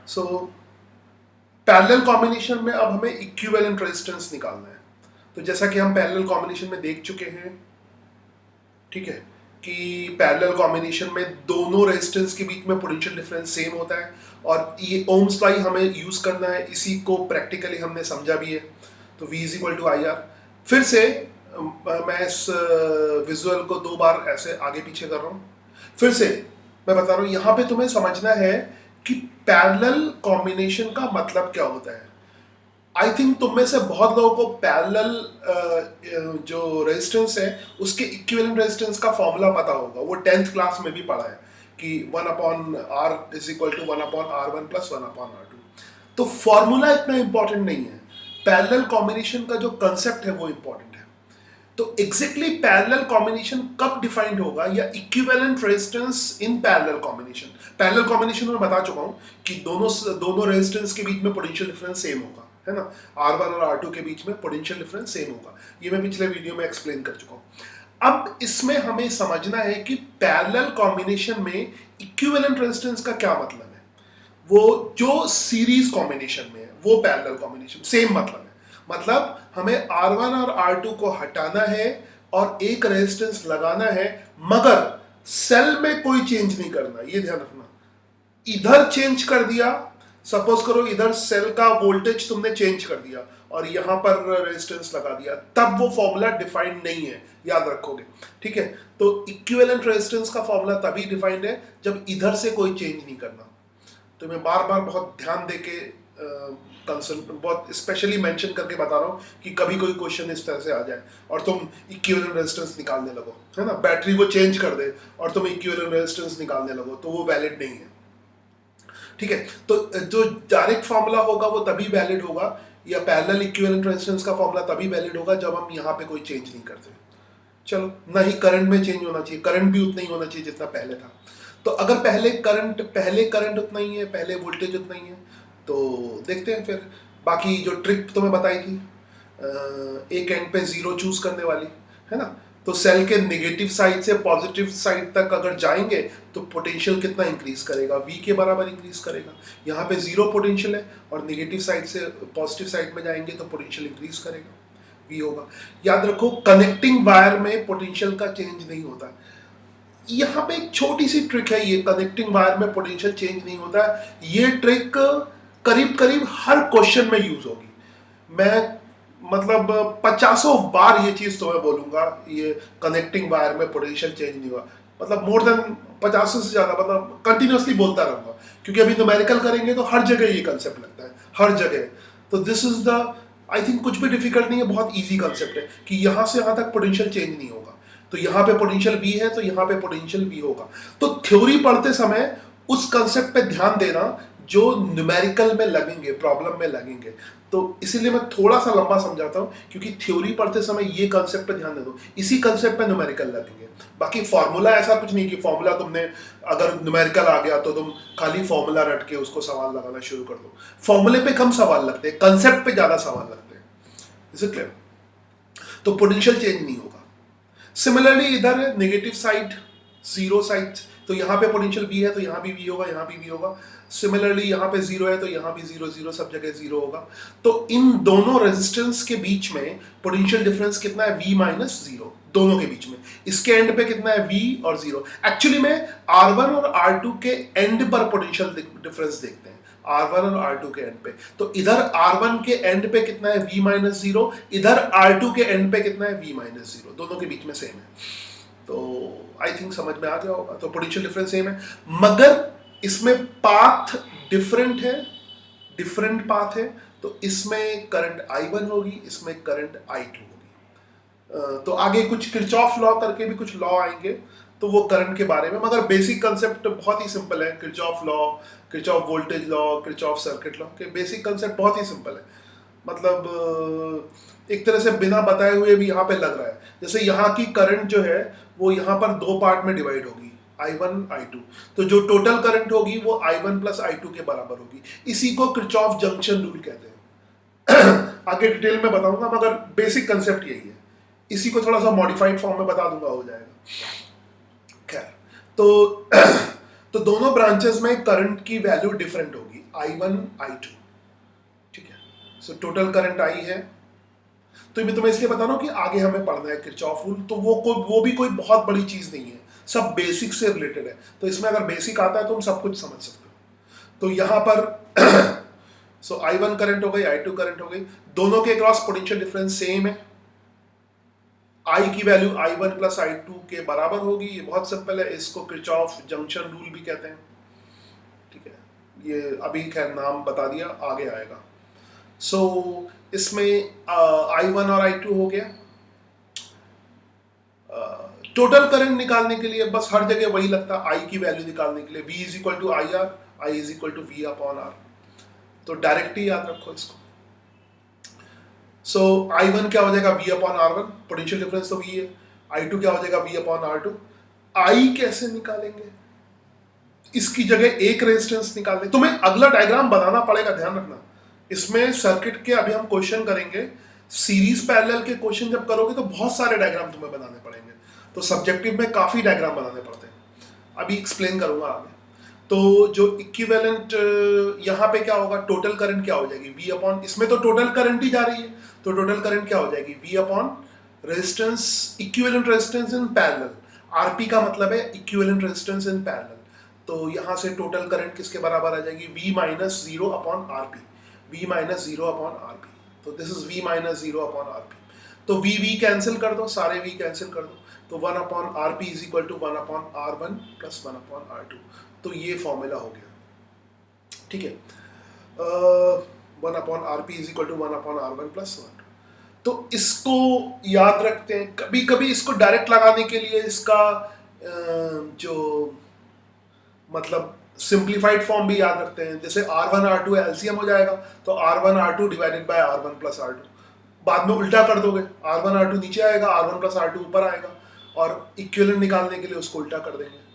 So parallel combination में अब हमें इक्विवेलेंट रेजिस्टेंस निकालना है। तो जैसा कि हम पैरेलल कॉम्बिनेशन में देख चुके हैं, ठीक है, कि पैरेलल कॉम्बिनेशन में दोनों रेजिस्टेंस के बीच में पोटेंशियल डिफरेंस सेम होता है, और ये ओम्स लॉ हमें यूज करना है। इसी को प्रैक्टिकली हमने समझा भी है। तो V is equal to I R. फिर से मैं इस विजुअल को 2 बार ऐसे आगे पीछे कर रहा हूँ। फिर से मैं बता रहा हूँ, यहाँ पे तुम्हें समझना है कि पैरेलल कॉम्बिनेशन का मतलब क्या होता है। आई थिंक तुम में से बहुत लोगों को पैरेलल जो रेजिस्टेंस है उसके इक्विवेलेंट रेजिस्टेंस का फॉर्मूला पता होगा। वो 10th क्लास में भी पढ़ा है कि 1/R is equal to 1/R1 plus 1/R2। तो फॉर्मूला इतना इंपॉर्टेंट नहीं है, पैरेलल कॉम्बिनेशन का जो कंसेप्ट है वो इंपॉर्टेंट है। तो एग्जैक्टली पैरेलल कॉम्बिनेशन कब डिफाइंड होगा, या equivalent resistance in parallel combination. Parallel combination में बता चुका हूं कि दोनों रेजिस्टेंस के बीच में पोटेंशियल डिफरेंस सेम होगा, है ना। R1 और R2 के बीच में पोटेंशियल डिफरेंस सेम होगा। ये मैं पिछले वीडियो में एक्सप्लेन कर चुका हूं। अब इसमें हमें समझना है कि पैरेलल कॉम्बिनेशन में इक्विवेलेंट रेजिस्टेंस का क्या मतलब है। वो जो सीरीज कॉम्बिनेशन में है वो पैरेलल कॉम्बिनेशन सेम मतलब है। मतलब हमें R1 और R2 को हटाना है और एक रेजिस्टेंस लगाना है, मगर सेल में कोई चेंज नहीं करना। ये ध्यान रखना, इधर चेंज कर दिया, सपोज करो इधर सेल का वोल्टेज तुमने चेंज कर दिया और यहां पर रेजिस्टेंस लगा दिया, तब वो फॉर्मूला डिफाइंड नहीं है, याद रखोगे, ठीक है। तो इक्विवेलेंट रेजिस्टेंस का फॉर्मूला तभी डिफाइंड है जब इधर से कोई चेंज नहीं करना। तो मैं बार बार बहुत ध्यान देके बहुत स्पेशली मेंशन करके बता रहा हूँ कि कभी कोई क्वेश्चन इस तरह से आ जाए और तुम इक्विवेलेंट रेजिस्टेंस निकालने लगो, है ना, बैटरी वो चेंज कर दे और तुम इक्विवेलेंट रेजिस्टेंस निकालने लगो, तो वो वैलिड नहीं है, ठीक है। तो जो डायरेक्ट फॉर्मूला होगा वो तभी वैलिड होगा, या पैरेलल इक्विवेलेंट रेजिस्टेंस का फॉर्मूला तभी वैलिड होगा जब हम यहाँ पे कोई चेंज नहीं करते। चलो, ना ही करंट में चेंज होना चाहिए, करंट भी उतना ही होना चाहिए जितना पहले था। तो अगर पहले करंट उतना ही है, पहले वोल्टेज उतना ही है, तो देखते हैं फिर बाकी जो ट्रिक तुम्हें बताई थी, एक एंड पे 0 चूज करने वाली, है ना। तो सेल के नेगेटिव साइड से पॉजिटिव साइड तक अगर जाएंगे तो पोटेंशियल कितना इंक्रीज करेगा, V के बराबर इंक्रीज करेगा। यहाँ पे 0 पोटेंशियल है और नेगेटिव साइड से पॉजिटिव साइड में जाएंगे तो पोटेंशियल इंक्रीज करेगा, V होगा। याद रखो, कनेक्टिंग वायर में पोटेंशियल का चेंज नहीं होता। यहाँ पे एक छोटी सी ट्रिक है, ये कनेक्टिंग वायर में पोटेंशियल चेंज नहीं होता। ये ट्रिक करीब करीब हर क्वेश्चन में यूज होगी। मैं मतलब 50 बार ये चीज तो मैं बोलूंगा, ये कनेक्टिंग वायर में पोटेंशियल चेंज नहीं हुआ, मतलब मोर देन 50 से ज्यादा, मतलब कंटिन्यूअसली बोलता रहूंगा, क्योंकि अभी न्यूमेरिकल करेंगे तो हर जगह ये कंसेप्ट लगता है, हर जगह। तो this is the, I think कुछ भी डिफिकल्ट नहीं है, बहुत ईजी कंसेप्ट है कि यहां से यहां तक पोटेंशियल चेंज नहीं होगा। तो यहाँ पे पोटेंशियल V है तो यहाँ पे पोटेंशियल V होगा। तो थ्योरी पढ़ते समय उस कंसेप्ट पे ध्यान देना जो न्यूमेरिकल में लगेंगे, प्रॉब्लम में लगेंगे। तो इसीलिए मैं थोड़ा सा लंबा समझाता हूँ, क्योंकि थ्योरी पढ़ते समय ये कंसेप्ट पे ध्यान दे दो, इसी कंसेप्ट पे न्यूमेरिकल लगेंगे। बाकी फॉर्मूला ऐसा कुछ नहीं कि फॉर्मूला तुमने अगर न्यूमेरिकल आ गया तो तुम खाली फॉर्मूला रट के उसको सवाल लगाना शुरू कर दो। फॉर्मूले पे कम सवाल लगते हैं, कंसेप्ट पे ज्यादा सवाल लगते हैं। Is it clear? तो पोटेंशियल चेंज नहीं होगा। सिमिलरली इधर है नेगेटिव साइड, 0 साइड, तो यहाँ पे पोटेंशियल V है तो यहाँ भी V होगा, यहाँ भी V होगा। सिमिलरली यहाँ पे 0 है तो यहाँ भी 0 0, सब जगह 0 होगा। तो इन दोनों रेजिस्टेंस के बीच में पोटेंशियल डिफरेंस कितना है, V माइनस 0, दोनों के बीच में। इसके एंड पे कितना है, V और 0। एक्चुअली में R1 और R2 के एंड पर पोटेंशियल डिफरेंस देखते हैं, R1 और R2 के एंड पे। तो इधर R1 के एंड पे कितना है, V माइनस 0, इधर R2 के एंड पे कितना है, V माइनस 0, दोनों के बीच में सेम है। तो आई थिंक समझ में आ गया होगा। तो पोटेंशियल डिफरेंस सेम है, मगर इसमें पाथ डिफरेंट है, डिफरेंट पाथ है। तो इसमें करंट I1 होगी, इसमें करंट I2 होगी। तो आगे कुछ किरचॉफ लॉ करके भी कुछ लॉ आएंगे, तो वो करंट के बारे में, मगर बेसिक कंसेप्ट बहुत ही सिंपल है। Kirchhoff law, Kirchhoff voltage law, Kirchhoff circuit law के बेसिक कंसेप्ट बहुत ही सिंपल है। मतलब एक तरह से बिना बताए हुए भी यहाँ पे लग रहा है, जैसे यहाँ की करंट जो है वो यहाँ पर 2 पार्ट में डिवाइड होगी, I1 I2। तो जो टोटल करंट होगी वो I1 प्लस I2 के बराबर होगी। इसी को किरचॉफ जंक्शन रूल कहते हैं। आगे डिटेल में बताऊंगा, मगर बेसिक कंसेप्ट यही है। इसी को थोड़ा सा मॉडिफाइड फॉर्म में बता दूंगा, हो जाएगा। खैर, तो दोनों ब्रांचेस में करंट की वैल्यू डिफरेंट होगी। I1 I2, ठीक है। सो टोटल करंट I है। तो मैं तुम्हें इसलिए बता रहा हूँ कि आगे हमें पढ़ना है किरचॉफ रूल, तो वो भी कोई बहुत बड़ी चीज नहीं है, सब बेसिक से रिलेटेड है। तो इसमें अगर बेसिक आता है तो तुम सब कुछ समझ सकते हो। तो यहाँ पर सो I1 करंट हो गई, I2 करंट हो गई, दोनों के क्रॉस पोटेंशियल डिफरेंस सेम है। I की वैल्यू I1 प्लस I2 के बराबर होगी, ये बहुत सिंपल है, इसको किरचॉफ जंक्शन रूल भी कहते हैं, ठीक है। ये अभी खैर नाम बता दिया, आगे आएगा। सो इसमें I1 और I2 हो गया। टोटल करंट निकालने के लिए बस हर जगह वही लगता है, I की वैल्यू निकालने के लिए V is equal to I R, I is equal to V upon R। तो डायरेक्ट ही याद रखो इसको। सो I1 क्या हो जाएगा V upon R1, potential difference तो V है। I2 क्या हो जाएगा V अपॉन R2। I कैसे निकालेंगे, इसकी जगह एक रेजिस्टेंस निकाल दें। तुम्हें अगला डायग्राम बनाना पड़ेगा, ध्यान रखना। इसमें सर्किट के अभी हम क्वेश्चन करेंगे, सीरीज पैरेलल के क्वेश्चन जब करोगे तो बहुत सारे डायग्राम तुम्हें बनाने पड़ेंगे, तो सब्जेक्टिव में काफी डायग्राम बनाने पड़ते हैं, अभी एक्सप्लेन करूंगा आगे। तो जो इक्विवेलेंट यहाँ पे क्या होगा, टोटल करंट क्या हो जाएगी V अपॉन, इसमें तो टोटल करंट ही जा रही है, तो टोटल करंट क्या हो जाएगी V upon resistance, equivalent resistance in parallel. RP का मतलब है इक्विवेलेंट रेजिस्टेंस इन पैरेलल। तो यहाँ से टोटल करंट किसके बराबर आ जाएगी, V minus zero upon RP, V minus zero upon RP. तो this is V minus zero upon RP. तो V कैंसिल कर दो, सारे V कैंसिल कर दो, तो 1 upon RP is equal to 1 upon R1 plus 1 upon R2। तो ये फॉर्मूला हो गया, ठीक है। 1 upon RP is equal to 1 upon R1 plus 1। तो इसको याद रखते हैं, कभी कभी इसको डायरेक्ट लगाने के लिए इसका जो मतलब सिंप्लीफाइड फॉर्म भी याद रखते हैं, जैसे R1 R2 एलसीएम हो जाएगा, तो R1 R2 divided by R1 plus R2। बाद में उल्टा कर दोगे, R1 R2 नीचे आएगा, R1 प्लस R2 ऊपर आएगा, और इक्विवेलेंट निकालने के लिए उसको उल्टा कर देंगे।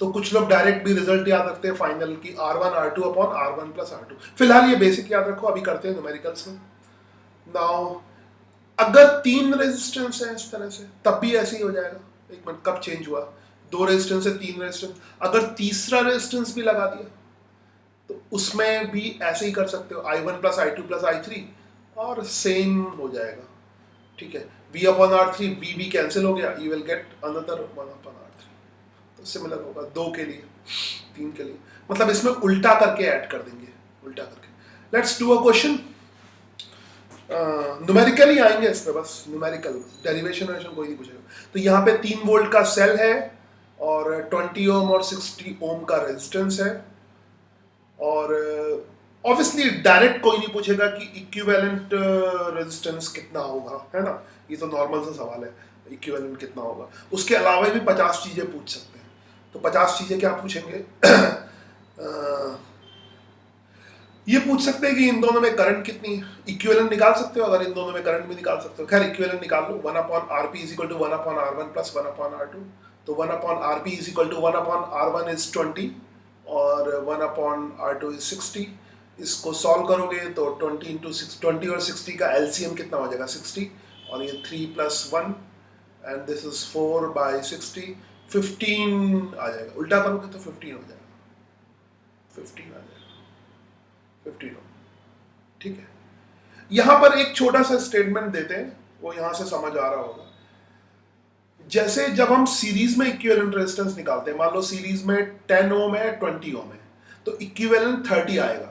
तो कुछ लोग डायरेक्ट भी रिजल्ट याद रखते हैं फाइनल की, R1 R2 upon R1 plus R2। फिलहाल ये बेसिक याद रखो, अभी करते हैं न्यूमेरिकल्स में। नाउ अगर 3 रेजिस्टेंस है इस तरह से, तब भी ऐसे ही हो जाएगा। एक मिनट, कब चेंज हुआ, 2 रेजिस्टेंस है, 3 रेजिस्टेंस, अगर तीसरा रेजिस्टेंस भी लगा दिया तो उसमें भी ऐसे ही कर सकते हो, I1 plus I2 plus I3, और सेम हो जाएगा, ठीक है। V upon R3, V cancel हो गया, you will get another 1 upon R3। तो सिमिलर होगा 2 के लिए, 3 के लिए, मतलब इसमें उल्टा करके ऐड कर देंगे, उल्टा करके। Let's do a question, numerical ही आएंगे इस पे, बस न्यूमेरिकल, डेरिवेशन कोई नहीं पूछेगा। तो यहाँ पे 3 वोल्ट का सेल है, और 20 ओम और 60 ओम का रेजिस्टेंस है, और ऑब्वियसली डायरेक्ट कोई नहीं पूछेगा कि इक्विवेलेंट रेजिस्टेंस कितना होगा, है ना, ये तो नॉर्मल सा सवाल है, इक्विवेलेंट कितना होगा। उसके अलावा भी 50 चीजें पूछ सकते हैं। तो 50 चीजें क्या पूछेंगे ये पूछ सकते हैं कि इन दोनों में करंट कितनी है, इक्विवेलेंट निकाल सकते हो, अगर इन दोनों में करंट भी निकाल सकते हो। खैर इक्विवेलेंट निकाल लो, 1 upon RP is equal to 1 upon R1 plus 1 upon R2। तो 1 upon RP is equal to 1 upon R1 is 20, और 1 अपॉन R2 इज 60। इसको सॉल्व करोगे तो 20 इंटू 20 और 60 का एलसीएम कितना हो जाएगा 60, और ये 3 plus 1 and this is 4 by 60, 15 आ जाएगा। उल्टा करोगे तो 15 हो जाएगा, 15 आ जाएगा, 15 हो, ठीक है। यहां पर एक छोटा सा स्टेटमेंट देते हैं, वो यहां से समझ आ रहा होगा। जैसे जब हम सीरीज में इक्विवेलेंट रेजिस्टेंस निकालते हैं, मान लो सीरीज में 10 ओम है, 20 ओम है, तो इक्विवेलेंट 30 आएगा।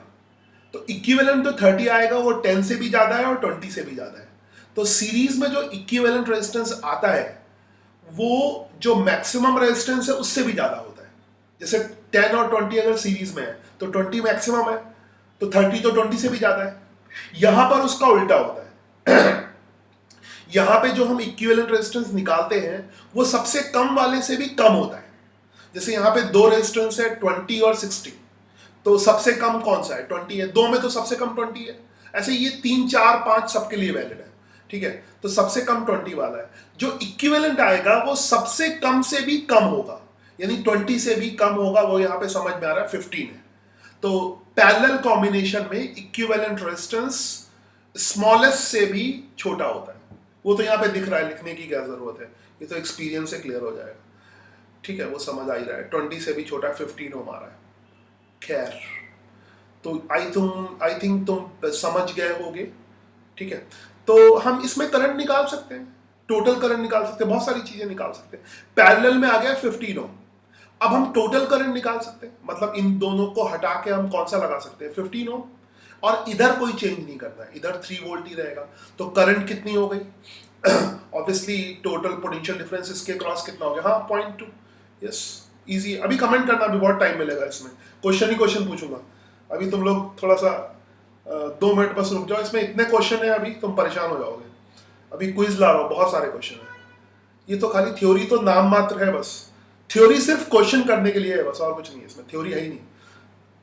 तो इक्विवेलेंट तो 30 आएगा, वो 10 से भी ज्यादा है और 20 से भी ज्यादा है। तो सीरीज में जो इक्विवेलेंट रेजिस्टेंस आता है वो जो मैक्सिमम रेजिस्टेंस है उससे भी ज्यादा होता है। जैसे 10 और 20 अगर सीरीज में है तो 20 मैक्सिमम है, तो 30 तो 20 से भी ज्यादा है। यहां पर उसका उल्टा होता है यहां पे जो हम इक्विवेलेंट रेजिस्टेंस निकालते हैं वो सबसे कम वाले से भी कम होता है। जैसे यहां पे 2 रेजिस्टेंस है, 20 और 60, तो सबसे कम कौन सा है, 20 है, 2 में तो सबसे कम 20 है। ऐसे ये 3 4 5 सबके लिए वैलिड है, ठीक है। तो सबसे कम 20 वाला है। जो इक्विवेलेंट आएगा वो सबसे कम से भी कम होगा, यानी 20 से भी कम होगा, वो यहां पे समझ में आ रहा है 15 है। तो पैरेलल कॉम्बिनेशन में इक्विवेलेंट रेजिस्टेंस स्मॉलेस्ट से भी छोटा होता है। वो तो यहाँ पे दिख रहा है, लिखने की क्या जरूरत है, ये तो एक्सपीरियंस से क्लियर हो जाएगा, ठीक है। वो समझ आ ही रहा है, 20 से भी छोटा 15 ओम आ रहा है। खैर, तो आई थिंक तुम समझ गए होगे, ठीक है। तो हम इसमें करंट निकाल सकते हैं, टोटल करंट निकाल सकते हैं, बहुत सारी चीजें निकाल सकते हैं। पैरेलल में आ गया 15 ओम। अब हम टोटल करंट निकाल सकते हैं, मतलब इन दोनों को हटा के हम कौन सा लगा सकते हैं, 15 ओम। और इधर कोई चेंज नहीं करना है, इधर 3 वोल्ट ही रहेगा। तो करंट कितनी हो गई ऑब्वियसली टोटल पोटेंशियल डिफरेंस इसके क्रॉस कितना हो गया, हाँ 0.2। Yes, easy. अभी कमेंट करना, अभी बहुत टाइम मिलेगा इसमें, क्वेश्चन ही क्वेश्चन पूछूंगा। अभी तुम लोग थोड़ा सा 2 मिनट बस रुक जाओ, इसमें इतने क्वेश्चन है अभी तुम परेशान हो जाओगे। अभी क्विज ला रहा हूँ, बहुत सारे क्वेश्चन है। ये तो खाली थ्योरी तो नाम मात्र है बस, थ्योरी सिर्फ क्वेश्चन करने के लिए है बस, और कुछ नहीं है इसमें, थ्योरी है ही नहीं।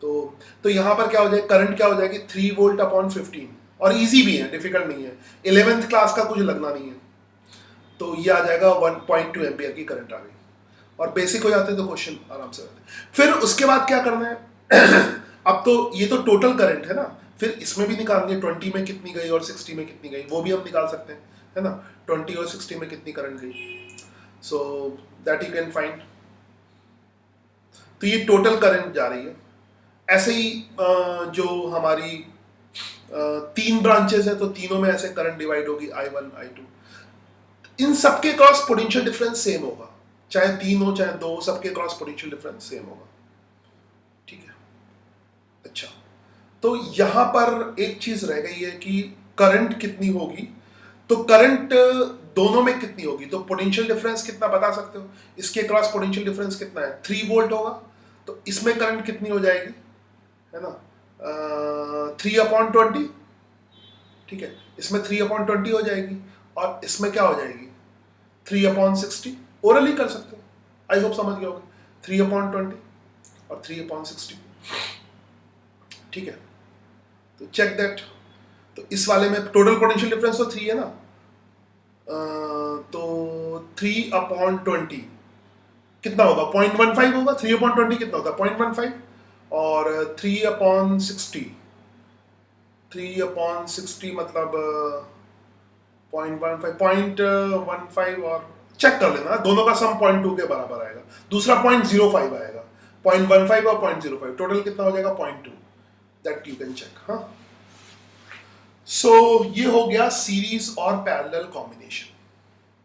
तो यहाँ पर क्या हो जाएगा, करंट क्या हो जाएगी 3 वोल्ट अपॉन 15। और इजी भी है, डिफिकल्ट नहीं है, 11th क्लास का कुछ लगना नहीं है। तो ये आ जाएगा 1.2 एम्पियर की करंट आ गई। और बेसिक हो जाते हैं तो क्वेश्चन आराम से होते हैं। फिर उसके बाद क्या करना है अब तो ये तो टोटल करंट है ना, फिर इसमें भी निकालनी है 20 में कितनी गई और 60 में कितनी गई, वो भी हम निकाल सकते हैं, है ना। 20 और 60 में कितनी करंट गई, so that you can find. तो ये टोटल करंट जा रही है। ऐसे ही जो हमारी 3 ब्रांचेस है, तो तीनों में ऐसे करंट डिवाइड होगी, I1 I2। इन सबके क्रॉस पोटेंशियल डिफरेंस सेम होगा, चाहे 3 हो चाहे 2, सबके क्रॉस पोटेंशियल डिफरेंस सेम होगा, ठीक है। अच्छा, तो यहां पर एक चीज रह गई है कि करंट कितनी होगी। तो करंट दोनों में कितनी होगी, तो पोटेंशियल डिफरेंस कितना बता सकते हो, इसके क्रॉस पोटेंशियल डिफरेंस कितना है, 3 वोल्ट होगा। तो इसमें करंट कितनी हो जाएगी, है ना, 3/20, ठीक है। इसमें 3/20 हो जाएगी, और इसमें क्या हो जाएगी 3/60। ओरली कर सकते हो, आई होप समझ गए होगे, 3/20 और 3/60, ठीक है। तो चेक दैट। तो इस वाले में टोटल पोटेंशियल डिफरेंस तो 3 है ना, तो 3/20 कितना होगा, 0.15 होगा। 3/20 कितना होता है, 0.15। और 3/60, 3/60 मतलब 0.15 और चेक कर लेना, दोनों का सम 0.2 के बराबर आएगा, दूसरा 0.05 आएगा। 0.15 और 0.05 टोटल कितना हो जाएगा, 0.2। That you can check. हाँ, सो ये हो गया सीरीज और पैरेलल कॉम्बिनेशन।